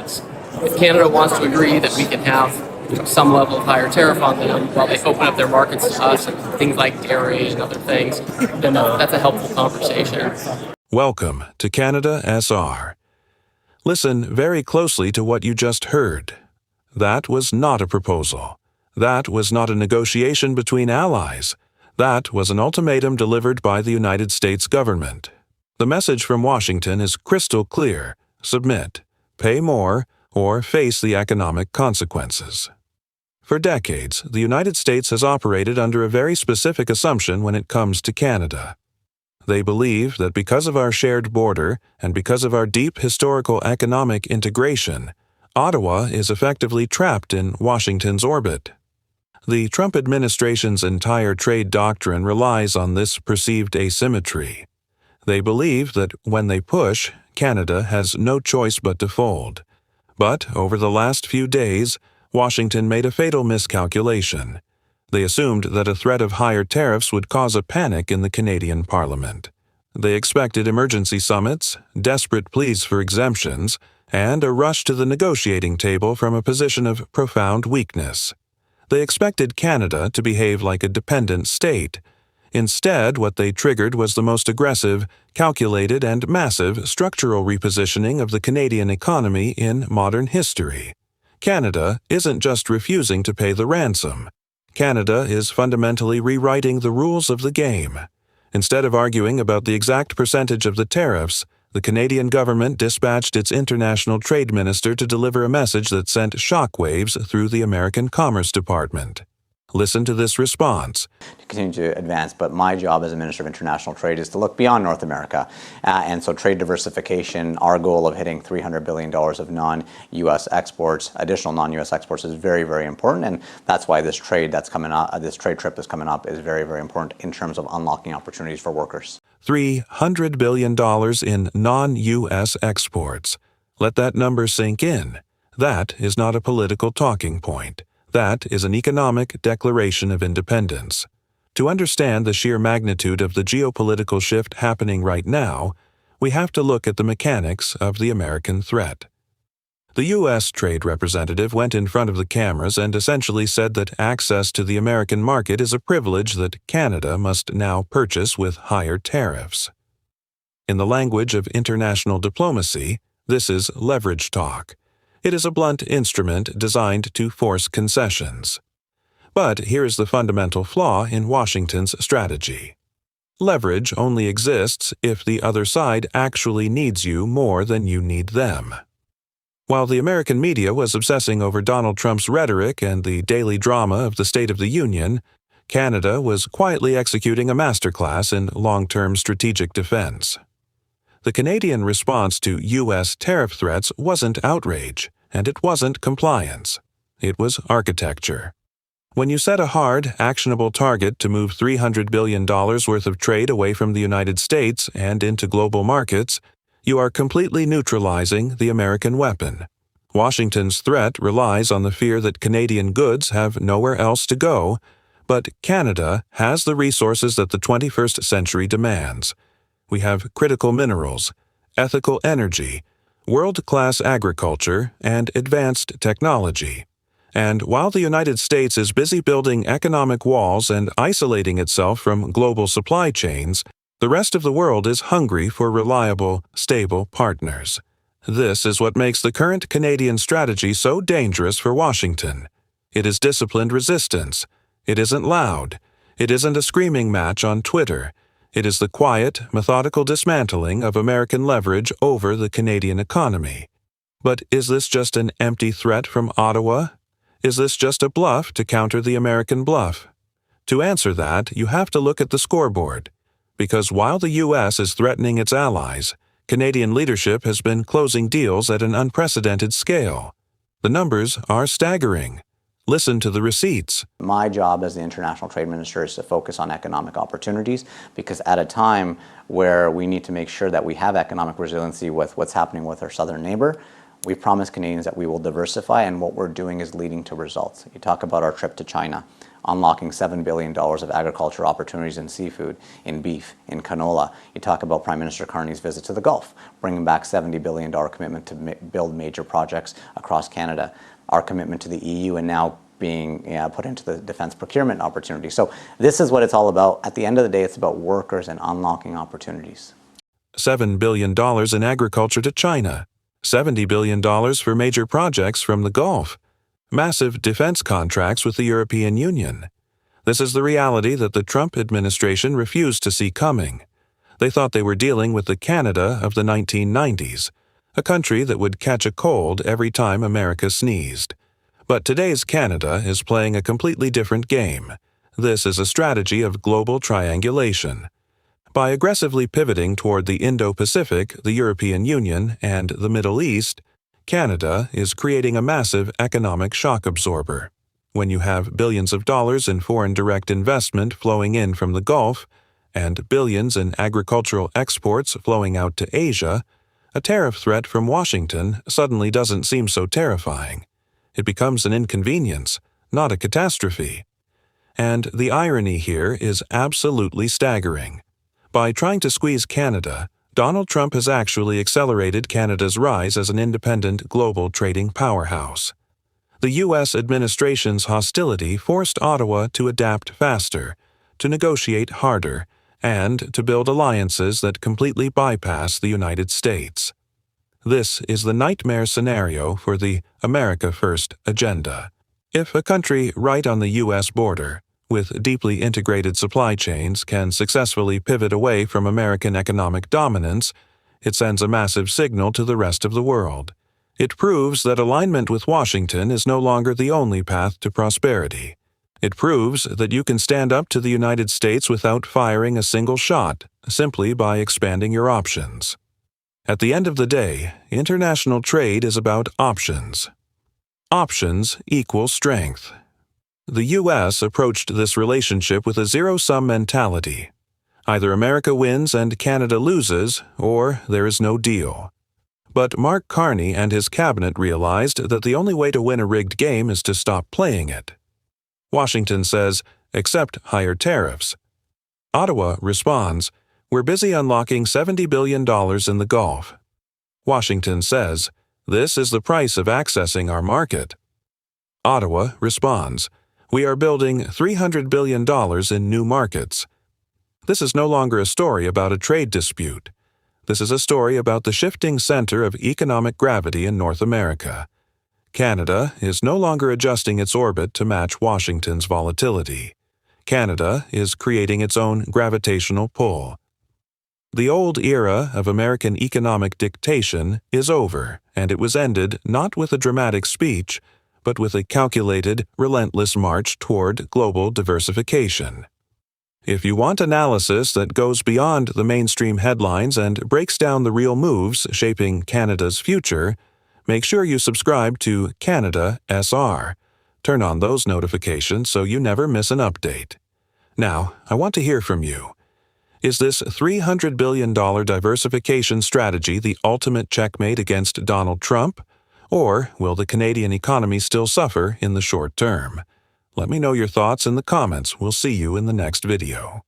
goods. If Canada wants to agree that we can have some level of higher tariff on them while they open up their markets to us, and things like dairy and other things, then that's a helpful conversation. Welcome to Canada SR. Listen very closely to what you just heard. That was not a proposal. That was not a negotiation between allies. That was an ultimatum delivered by the United States government. The message from Washington is crystal clear: submit, pay more, or face the economic consequences. For decades, the United States has operated under a very specific assumption when it comes to Canada. They believe that because of our shared border and because of our deep historical economic integration, Ottawa is effectively trapped in Washington's orbit. The Trump administration's entire trade doctrine relies on this perceived asymmetry. They believe that when they push, Canada has no choice but to fold. But over the last few days, Washington made a fatal miscalculation. They assumed that a threat of higher tariffs would cause a panic in the Canadian Parliament. They expected emergency summits, desperate pleas for exemptions, and a rush to the negotiating table from a position of profound weakness. They expected Canada to behave like a dependent state. Instead, what they triggered was the most aggressive, calculated, and massive structural repositioning of the Canadian economy in modern history. Canada isn't just refusing to pay the ransom. Canada is fundamentally rewriting the rules of the game. Instead of arguing about the exact percentage of the tariffs, the Canadian government dispatched its international trade minister to deliver a message that sent shockwaves through the American Commerce Department. Listen to this response. To continue to advance, but my job as a Minister of International Trade is to look beyond North America. And so trade diversification, our goal of hitting $300 billion of non-U.S. exports, additional non-U.S. exports, is very, very important. And that's why this trade that's coming up, this trade trip that's coming up is very, very important in terms of unlocking opportunities for workers. $300 billion in non-U.S. exports. Let that number sink in. That is not a political talking point. That is an economic declaration of independence. To understand the sheer magnitude of the geopolitical shift happening right now, we have to look at the mechanics of the American threat. The U.S. trade representative went in front of the cameras and essentially said that access to the American market is a privilege that Canada must now purchase with higher tariffs. In the language of international diplomacy, this is leverage talk. It is a blunt instrument designed to force concessions. But here is the fundamental flaw in Washington's strategy. Leverage only exists if the other side actually needs you more than you need them. While the American media was obsessing over Donald Trump's rhetoric and the daily drama of the State of the Union, Canada was quietly executing a masterclass in long-term strategic defense. The Canadian response to U.S. tariff threats wasn't outrage, and it wasn't compliance. It was architecture. When you set a hard, actionable target to move $300 billion worth of trade away from the United States and into global markets, you are completely neutralizing the American weapon. Washington's threat relies on the fear that Canadian goods have nowhere else to go, but Canada has the resources that the 21st century demands. We have critical minerals, ethical energy, world-class agriculture, and advanced technology. And while the United States is busy building economic walls and isolating itself from global supply chains, the rest of the world is hungry for reliable, stable partners. This is what makes the current Canadian strategy so dangerous for Washington. It is disciplined resistance. It isn't loud. It isn't a screaming match on Twitter. It is the quiet, methodical dismantling of American leverage over the Canadian economy. But is this just an empty threat from Ottawa? Is this just a bluff to counter the American bluff? To answer that, you have to look at the scoreboard. Because while the U.S. is threatening its allies, Canadian leadership has been closing deals at an unprecedented scale. The numbers are staggering. Listen to the receipts. My job as the International Trade Minister is to focus on economic opportunities, because at a time where we need to make sure that we have economic resiliency with what's happening with our southern neighbor, we promise Canadians that we will diversify, and what we're doing is leading to results. You talk about our trip to China. unlocking $7 billion of agriculture opportunities in seafood, in beef, in canola. You talk about Prime Minister Carney's visit to the Gulf, bringing back $70 billion commitment to build major projects across Canada. Our commitment to the EU and now being put into the defense procurement opportunity. So this is what it's all about. At the end of the day, it's about workers and unlocking opportunities. $7 billion in agriculture to China, $70 billion for major projects from the Gulf, massive defense contracts with the European Union. This is the reality that the Trump administration refused to see coming. They thought they were dealing with the Canada of the 1990s, a country that would catch a cold every time America sneezed. But today's Canada is playing a completely different game. This is a strategy of global triangulation. By aggressively pivoting toward the Indo-Pacific, the European Union, and the Middle East, Canada is creating a massive economic shock absorber. When you have billions of dollars in foreign direct investment flowing in from the Gulf, and billions in agricultural exports flowing out to Asia, a tariff threat from Washington suddenly doesn't seem so terrifying. It becomes an inconvenience, not a catastrophe. And the irony here is absolutely staggering. By trying to squeeze Canada, Donald Trump has actually accelerated Canada's rise as an independent global trading powerhouse. The U.S. administration's hostility forced Ottawa to adapt faster, to negotiate harder, and to build alliances that completely bypass the United States. This is the nightmare scenario for the America First agenda. If a country right on the U.S. border, with deeply integrated supply chains, can successfully pivot away from American economic dominance, it sends a massive signal to the rest of the world. It proves that alignment with Washington is no longer the only path to prosperity. It proves that you can stand up to the United States without firing a single shot, simply by expanding your options. At the end of the day, international trade is about options. Options equal strength. The U.S. approached this relationship with a zero-sum mentality. Either America wins and Canada loses, or there is no deal. But Mark Carney and his cabinet realized that the only way to win a rigged game is to stop playing it. Washington says, accept higher tariffs. Ottawa responds, we're busy unlocking $70 billion in the Gulf. Washington says, this is the price of accessing our market. Ottawa responds, we are building $300 billion in new markets. This is no longer a story about a trade dispute. This is a story about the shifting center of economic gravity in North America. Canada is no longer adjusting its orbit to match Washington's volatility. Canada is creating its own gravitational pull. The old era of American economic dictation is over, and it was ended not with a dramatic speech, but with a calculated, relentless march toward global diversification. If you want analysis that goes beyond the mainstream headlines and breaks down the real moves shaping Canada's future, make sure you subscribe to Canada SR. Turn on those notifications so you never miss an update. Now, I want to hear from you. Is this $300 billion diversification strategy the ultimate checkmate against Donald Trump? Or will the Canadian economy still suffer in the short term? Let me know your thoughts in the comments. We'll see you in the next video.